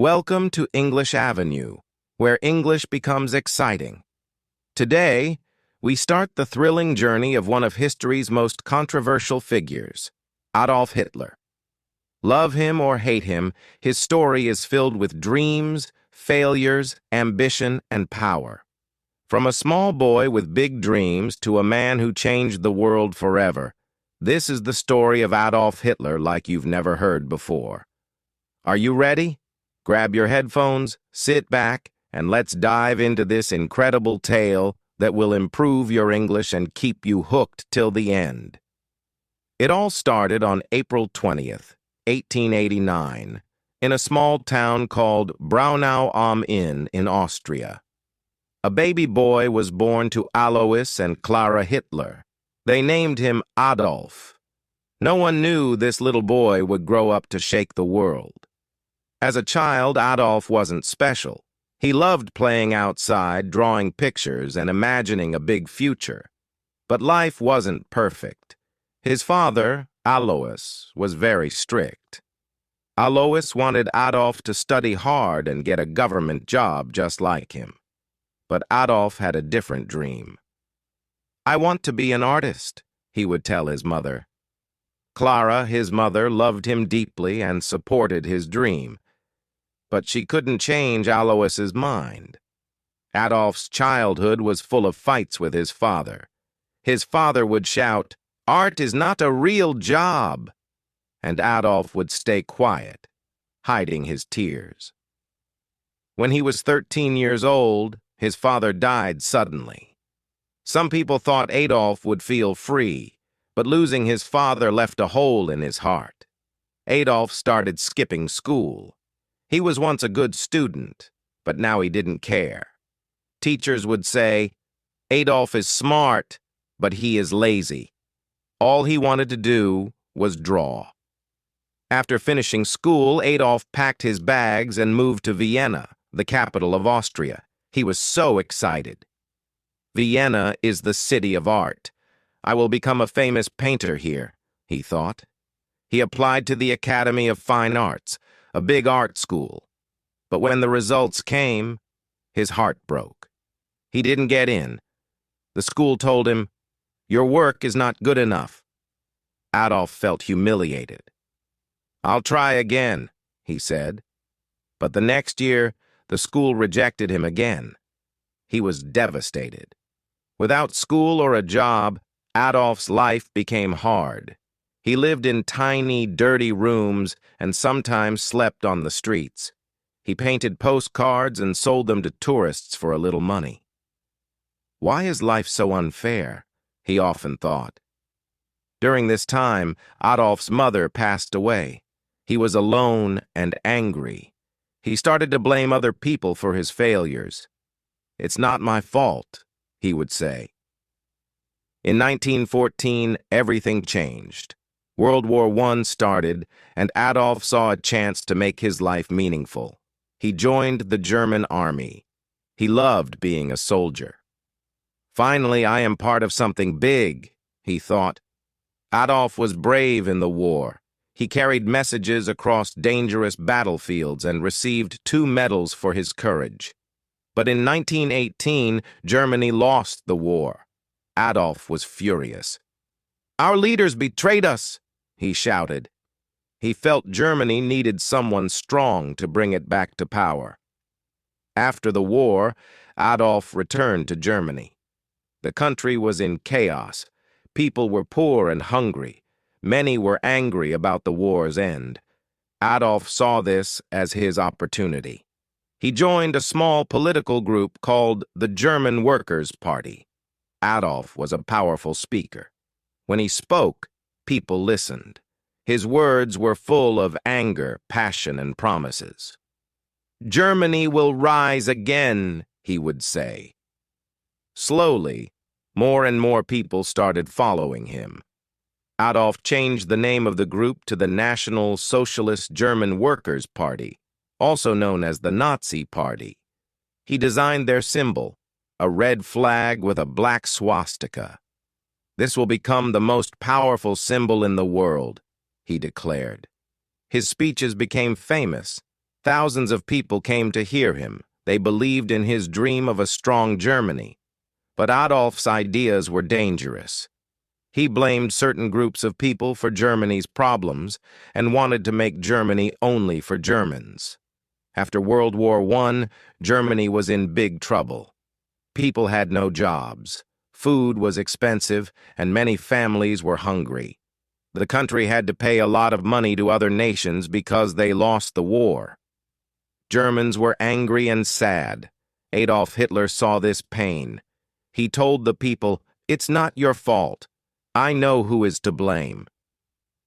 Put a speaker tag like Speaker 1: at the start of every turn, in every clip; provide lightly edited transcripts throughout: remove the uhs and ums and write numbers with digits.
Speaker 1: Welcome to English Avenue, where English becomes exciting. Today, we start the thrilling journey of one of history's most controversial figures, Adolf Hitler. Love him or hate him, his story is filled with dreams, failures, ambition, and power. From a small boy with big dreams to a man who changed the world forever, this is the story of Adolf Hitler like you've never heard before. Are you ready? Grab your headphones, sit back, and let's dive into this incredible tale that will improve your English and keep you hooked till the end. It all started on April 20th, 1889, in a small town called Braunau am Inn in Austria. A baby boy was born to Alois and Clara Hitler. They named him Adolf. No one knew this little boy would grow up to shake the world. As a child, Adolf wasn't special. He loved playing outside, drawing pictures, and imagining a big future. But life wasn't perfect. His father, Alois, was very strict. Alois wanted Adolf to study hard and get a government job just like him. But Adolf had a different dream. "I want to be an artist," he would tell his mother. Clara, his mother, loved him deeply and supported his dream. But she couldn't change Alois's mind. Adolf's childhood was full of fights with his father. His father would shout, "Art is not a real job," and Adolf would stay quiet, hiding his tears. When he was 13 years old, his father died suddenly. Some people thought Adolf would feel free, but losing his father left a hole in his heart. Adolf started skipping school. He was once a good student, but now he didn't care. Teachers would say, "Adolf is smart, but he is lazy." All he wanted to do was draw. After finishing school, Adolf packed his bags and moved to Vienna, the capital of Austria. He was so excited. "Vienna is the city of art. I will become a famous painter here," he thought. He applied to the Academy of Fine Arts, a big art school. But when the results came, his heart broke. He didn't get in. The school told him, "Your work is not good enough." Adolf felt humiliated. "I'll try again," he said. But the next year, the school rejected him again. He was devastated. Without school or a job, Adolf's life became hard. He lived in tiny, dirty rooms and sometimes slept on the streets. He painted postcards and sold them to tourists for a little money. Why is life so unfair? He often thought. During this time, Adolf's mother passed away. He was alone and angry. He started to blame other people for his failures. "It's not my fault," he would say. In 1914, everything changed. World War I started, and Adolf saw a chance to make his life meaningful. He joined the German army. He loved being a soldier. "Finally, I am part of something big," he thought. Adolf was brave in the war. He carried messages across dangerous battlefields and received 2 medals for his courage. But in 1918, Germany lost the war. Adolf was furious. "Our leaders betrayed us," he shouted. He felt Germany needed someone strong to bring it back to power. After the war, Adolf returned to Germany. The country was in chaos. People were poor and hungry. Many were angry about the war's end. Adolf saw this as his opportunity. He joined a small political group called the German Workers' Party. Adolf was a powerful speaker. When he spoke, people listened. His words were full of anger, passion, and promises. "Germany will rise again," he would say. Slowly, more and more people started following him. Adolf changed the name of the group to the National Socialist German Workers' Party, also known as the Nazi Party. He designed their symbol, a red flag with a black swastika. "This will become the most powerful symbol in the world," he declared. His speeches became famous. Thousands of people came to hear him. They believed in his dream of a strong Germany. But Adolf's ideas were dangerous. He blamed certain groups of people for Germany's problems and wanted to make Germany only for Germans. After World War I, Germany was in big trouble. People had no jobs. Food was expensive, and many families were hungry. The country had to pay a lot of money to other nations because they lost the war. Germans were angry and sad. Adolf Hitler saw this pain. He told the people, "It's not your fault. I know who is to blame."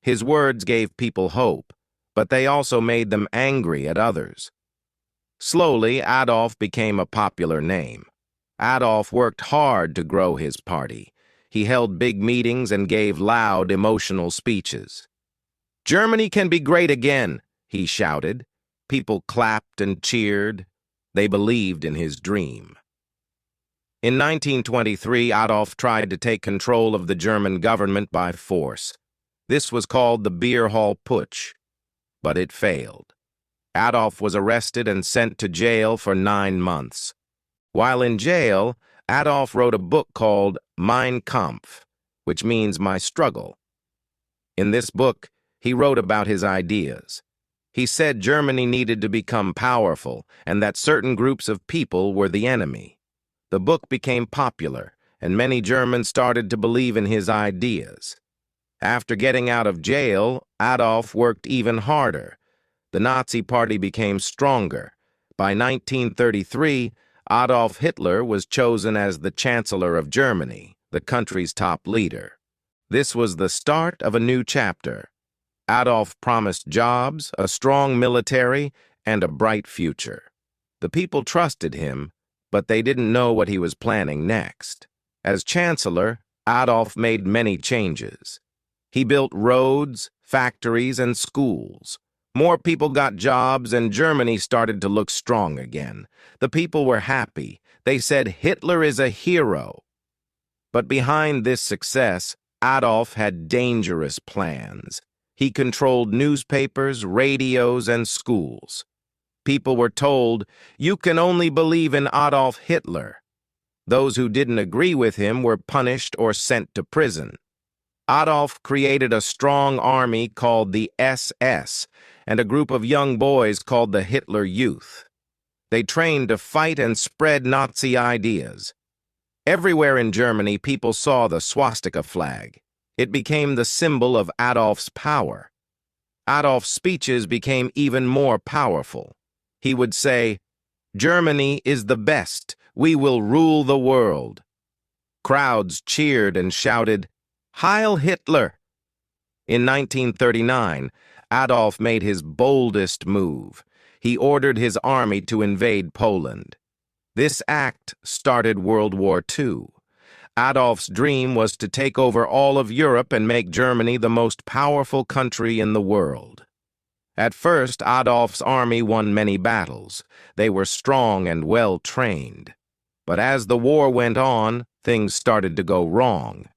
Speaker 1: His words gave people hope, but they also made them angry at others. Slowly, Adolf became a popular name. Adolf worked hard to grow his party. He held big meetings and gave loud, emotional speeches. "Germany can be great again," he shouted. People clapped and cheered. They believed in his dream. In 1923, Adolf tried to take control of the German government by force. This was called the Beer Hall Putsch, but it failed. Adolf was arrested and sent to jail for 9 months. While in jail, Adolf wrote a book called Mein Kampf, which means My Struggle. In this book, he wrote about his ideas. He said Germany needed to become powerful and that certain groups of people were the enemy. The book became popular, and many Germans started to believe in his ideas. After getting out of jail, Adolf worked even harder. The Nazi Party became stronger. By 1933, Adolf Hitler was chosen as the Chancellor of Germany, the country's top leader. This was the start of a new chapter. Adolf promised jobs, a strong military, and a bright future. The people trusted him, but they didn't know what he was planning next. As Chancellor, Adolf made many changes. He built roads, factories, and schools. More people got jobs, and Germany started to look strong again. The people were happy. They said Hitler is a hero. But behind this success, Adolf had dangerous plans. He controlled newspapers, radios, and schools. People were told, "You can only believe in Adolf Hitler." Those who didn't agree with him were punished or sent to prison. Adolf created a strong army called the SS and a group of young boys called the Hitler Youth. They trained to fight and spread Nazi ideas. Everywhere in Germany, people saw the swastika flag. It became the symbol of Adolf's power. Adolf's speeches became even more powerful. He would say, "Germany is the best. We will rule the world." Crowds cheered and shouted, "Heil Hitler!" In 1939, Adolf made his boldest move. He ordered his army to invade Poland. This act started World War II. Adolf's dream was to take over all of Europe and make Germany the most powerful country in the world. At first, Adolf's army won many battles. They were strong and well-trained. But as the war went on, things started to go wrong.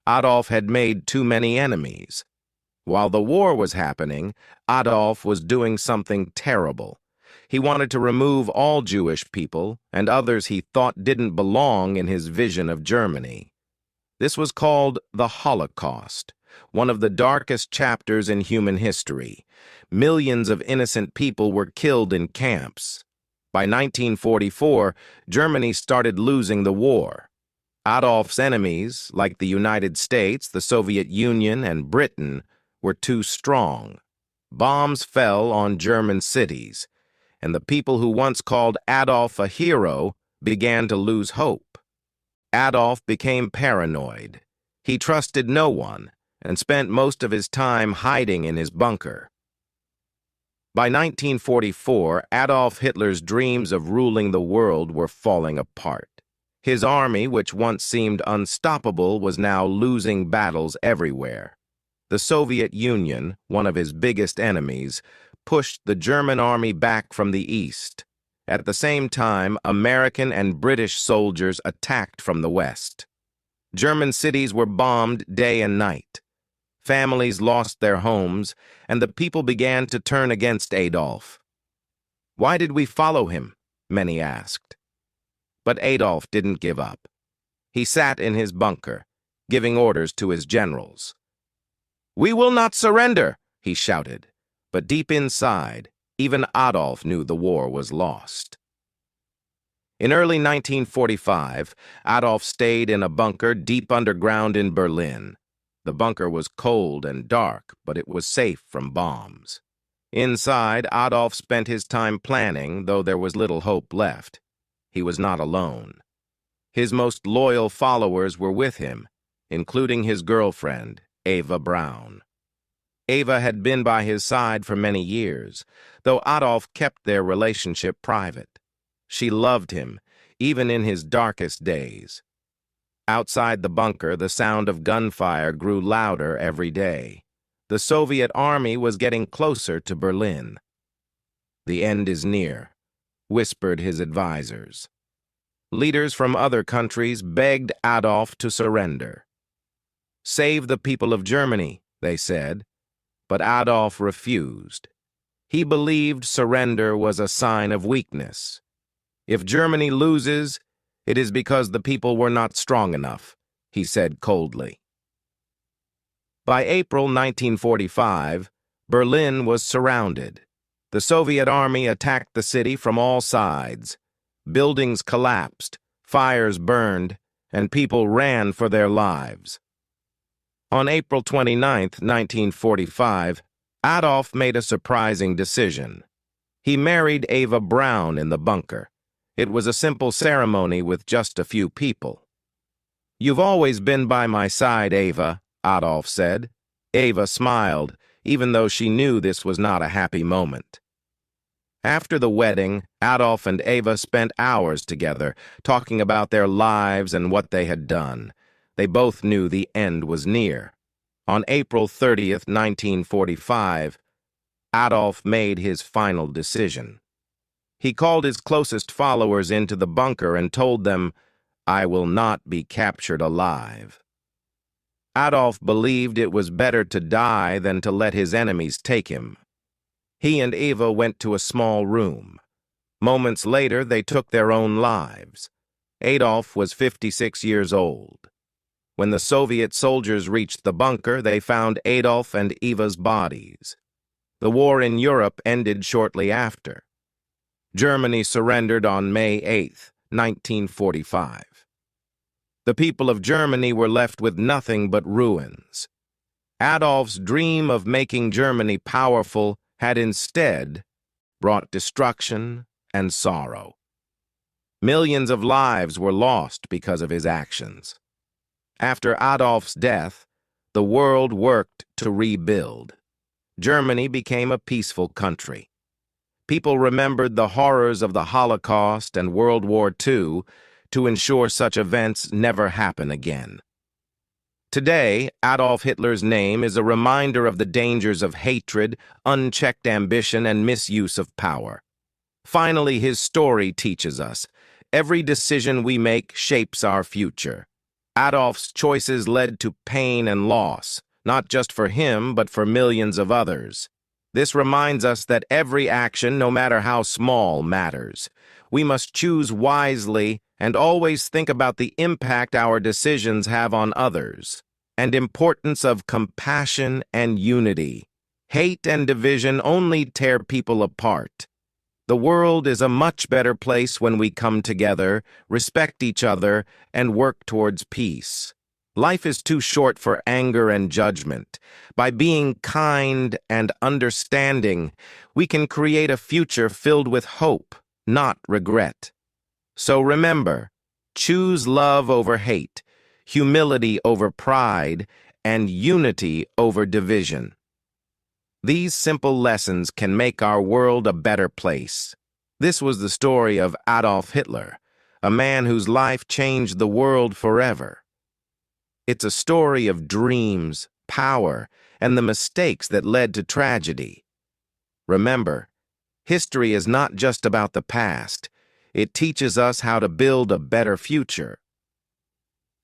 Speaker 1: Adolf had made too many enemies. While the war was happening, Adolf was doing something terrible. He wanted to remove all Jewish people and others he thought didn't belong in his vision of Germany. This was called the Holocaust, one of the darkest chapters in human history. Millions of innocent people were killed in camps. By 1944, Germany started losing the war. Adolf's enemies, like the United States, the Soviet Union, and Britain, were too strong. Bombs fell on German cities, and the people who once called Adolf a hero began to lose hope. Adolf became paranoid. He trusted no one and spent most of his time hiding in his bunker. By 1944, Adolf Hitler's dreams of ruling the world were falling apart. His army, which once seemed unstoppable, was now losing battles everywhere. The Soviet Union, one of his biggest enemies, pushed the German army back from the east. At the same time, American and British soldiers attacked from the west. German cities were bombed day and night. Families lost their homes, and the people began to turn against Adolf. Why did we follow him? Many asked. But Adolf didn't give up. He sat in his bunker, giving orders to his generals. "We will not surrender," he shouted. But deep inside, even Adolf knew the war was lost. In early 1945, Adolf stayed in a bunker deep underground in Berlin. The bunker was cold and dark, but it was safe from bombs. Inside, Adolf spent his time planning, though there was little hope left. He was not alone. His most loyal followers were with him, including his girlfriend, Eva Braun. Eva had been by his side for many years, though Adolf kept their relationship private. She loved him, even in his darkest days. Outside the bunker, the sound of gunfire grew louder every day. The Soviet army was getting closer to Berlin. "The end is near," whispered his advisors. Leaders from other countries begged Adolf to surrender. "Save the people of Germany," they said, but Adolf refused. He believed surrender was a sign of weakness. "If Germany loses, it is because the people were not strong enough," he said coldly. By April 1945, Berlin was surrounded. The Soviet army attacked the city from all sides. Buildings collapsed, fires burned, and people ran for their lives. On April 29, 1945, Adolf made a surprising decision. He married Eva Braun in the bunker. It was a simple ceremony with just a few people. "You've always been by my side, Eva," Adolf said. Eva smiled, even though she knew this was not a happy moment. After the wedding, Adolf and Eva spent hours together, talking about their lives and what they had done. They both knew the end was near. On April 30th, 1945, Adolf made his final decision. He called his closest followers into the bunker and told them, "I will not be captured alive." Adolf believed it was better to die than to let his enemies take him. He and Eva went to a small room. Moments later, they took their own lives. Adolf was 56 years old. When the Soviet soldiers reached the bunker, they found Adolf and Eva's bodies. The war in Europe ended shortly after. Germany surrendered on May 8, 1945. The people of Germany were left with nothing but ruins. Adolf's dream of making Germany powerful had instead brought destruction and sorrow. Millions of lives were lost because of his actions. After Adolf's death, the world worked to rebuild. Germany became a peaceful country. People remembered the horrors of the Holocaust and World War II to ensure such events never happen again. Today, Adolf Hitler's name is a reminder of the dangers of hatred, unchecked ambition, and misuse of power. Finally, his story teaches us, every decision we make shapes our future. Adolf's choices led to pain and loss, not just for him, but for millions of others. This reminds us that every action, no matter how small, matters. We must choose wisely and always think about the impact our decisions have on others, and importance of compassion and unity. Hate and division only tear people apart. The world is a much better place when we come together, respect each other, and work towards peace. Life is too short for anger and judgment. By being kind and understanding, we can create a future filled with hope, not regret. So remember, choose love over hate, humility over pride, and unity over division. These simple lessons can make our world a better place. This was the story of Adolf Hitler, a man whose life changed the world forever. It's a story of dreams, power, and the mistakes that led to tragedy. Remember, history is not just about the past. It teaches us how to build a better future.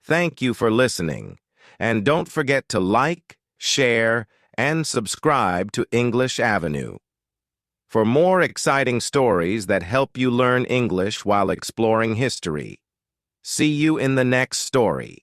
Speaker 1: Thank you for listening, and don't forget to like, share, and subscribe to English Avenue. for more exciting stories that help you learn English while exploring history. See you in the next story.